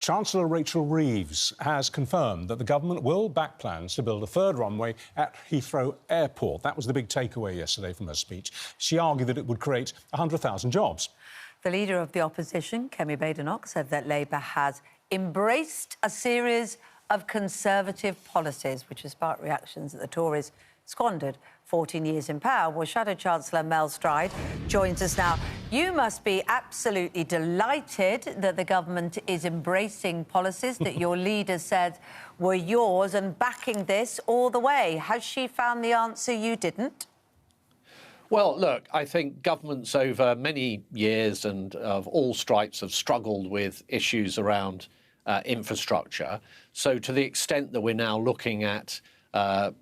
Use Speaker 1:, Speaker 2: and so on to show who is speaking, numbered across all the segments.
Speaker 1: Chancellor Rachel Reeves has confirmed that the government will back plans to build a third runway at Heathrow Airport. That was the big takeaway yesterday from her speech. She argued that it would create 100,000 jobs.
Speaker 2: The leader of the opposition, Kemi Badenoch, said that Labour has embraced a series of Conservative policies, which has sparked reactions that the Tories squandered 14 years in power. Well, Shadow Chancellor Mel Stride joins us now. You must be absolutely delighted that the government is embracing policies that your leader said were yours and backing this all the way. Has she found the answer you didn't?
Speaker 3: Well, look, I think governments over many years and of all stripes have struggled with issues around infrastructure. So to the extent that we're now looking at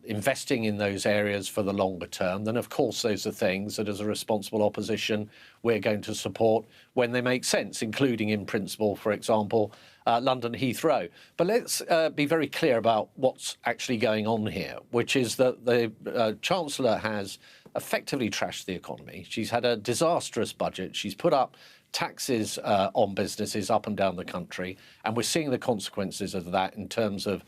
Speaker 3: investing in those areas for the longer term, then of course those are things that as a responsible opposition we're going to support when they make sense, including in principle, for example, London Heathrow. But let's be very clear about what's actually going on here, which is that the Chancellor has effectively trashed the economy. She's had a disastrous budget. She's put up taxes on businesses up and down the country, and we're seeing the consequences of that in terms of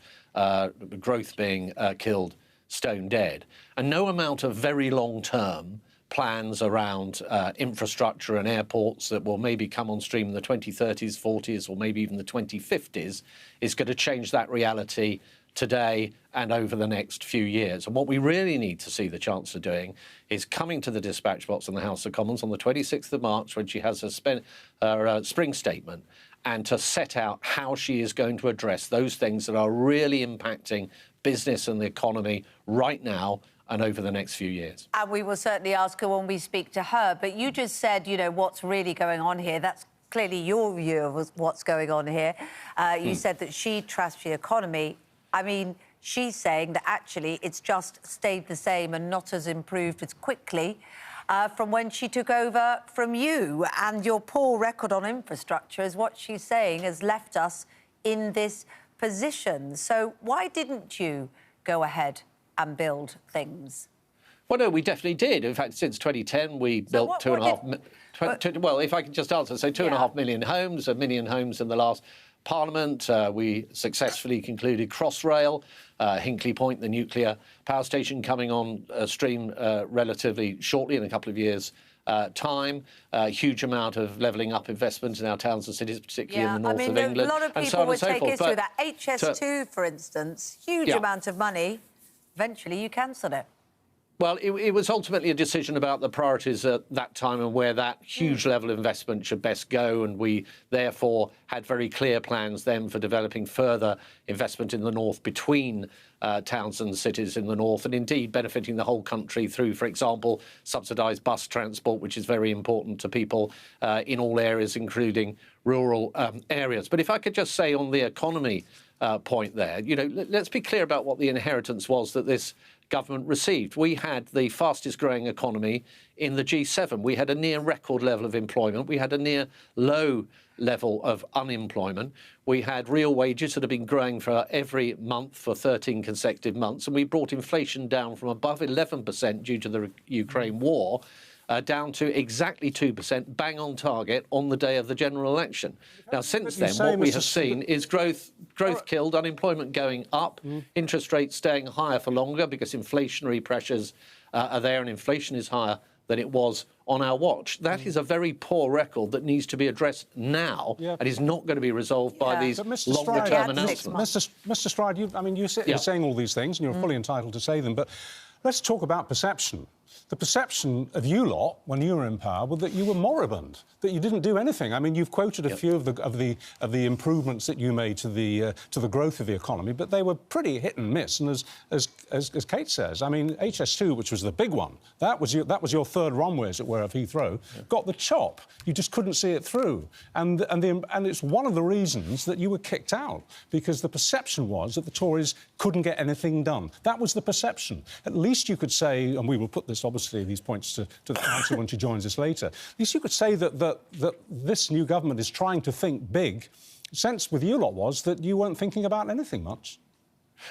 Speaker 3: growth being killed stone dead. And no amount of very long-term plans around infrastructure and airports that will maybe come on stream in the 2030s, 40s, or maybe even the 2050s is going to change that reality today and over the next few years. And what we really need to see the Chancellor doing is coming to the dispatch box in the House of Commons on the 26th of March when she has her spring statement, and to set out how she is going to address those things that are really impacting business and the economy right now and over the next few years. And
Speaker 2: we will certainly ask her when we speak to her. But you just said, you know, what's really going on here. That's clearly your view of what's going on here. You said that she trashed the economy. I mean, she's saying that actually it's just stayed the same and not as improved as quickly from when she took over from you. And your poor record on infrastructure is what she's saying has left us in this position. So why didn't you go ahead and build things?
Speaker 3: Well, no, we definitely did. In fact, since 2010, we built 2.5... Well, if I can just answer, so 2.5 million homes, 1 million homes in the last Parliament. We successfully concluded Crossrail, Hinkley Point, the nuclear power station, coming on stream relatively shortly, in a couple of years' time. A huge amount of levelling up investment in our towns and cities, particularly in the north of England.
Speaker 2: A lot of people would take issue with that. HS2, for instance, huge amount of money. Eventually, you cancelled it.
Speaker 3: Well, it was ultimately a decision about the priorities at that time and where that huge level of investment should best go. And we, therefore, had very clear plans then for developing further investment in the north between towns and cities in the north, and indeed benefiting the whole country through, for example, subsidised bus transport, which is very important to people in all areas, including rural areas. But if I could just say on the economy point there, you know, let's be clear about what the inheritance was that this government received. We had the fastest growing economy in the G7. We had a near record level of employment. We had a near low level of unemployment. We had real wages that have been growing for every month for 13 consecutive months. And we brought inflation down from above 11% due to the Ukraine war down to exactly 2%, bang on target on the day of the general election. Now, since then, what we have seen is growth killed, unemployment going up, interest rates staying higher for longer because inflationary pressures are there, and inflation is higher than it was on our watch. That is a very poor record that needs to be addressed now and is not going to be resolved by these longer-term announcements.
Speaker 1: Mr. Stride, you're saying all these things, and you're fully entitled to say them, but let's talk about perception. The perception of you lot, when you were in power, was that you were moribund, that you didn't do anything. I mean, you've quoted a few of the improvements that you made to the growth of the economy, but they were pretty hit and miss. And as Kate says, I mean, HS2, which was the big one, that was your third runway, as it were, of Heathrow, got the chop. You just couldn't see it through, and it's one of the reasons that you were kicked out, because the perception was that the Tories couldn't get anything done. That was the perception. At least you could say, and we will put this obviously these points to the Council when she joins us later. At least you could say that this new government is trying to think big. The sense with you lot was that you weren't thinking about anything much.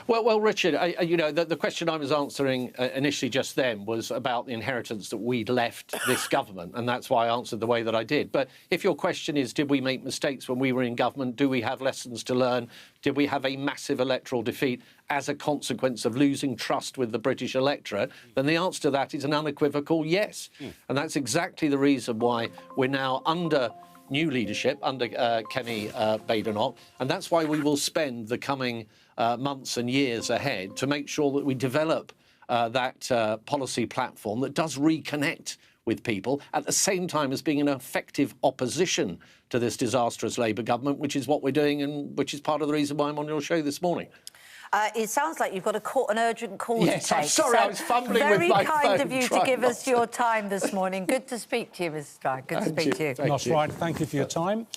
Speaker 3: Well, Richard, you know, the question I was answering initially just then was about the inheritance that we'd left this government, and that's why I answered the way that I did. But if your question is, did we make mistakes when we were in government? Do we have lessons to learn? Did we have a massive electoral defeat as a consequence of losing trust with the British electorate? Then the answer to that is an unequivocal yes. And that's exactly the reason why we're now under new leadership, under Kemi Badenoch, and that's why we will spend the coming months and years ahead to make sure that we develop that policy platform that does reconnect with people at the same time as being an effective opposition to this disastrous Labour government, which is what we're doing and which is part of the reason why I'm on your show this morning.
Speaker 2: It sounds like you've got an urgent call to take.
Speaker 3: Yes, I'm sorry, I was fumbling with my phone.
Speaker 2: Very kind of you to give us your time this morning. Good to speak to you, Mr. Stride. Good to speak to you.
Speaker 1: Mel Stride, thank you for your time.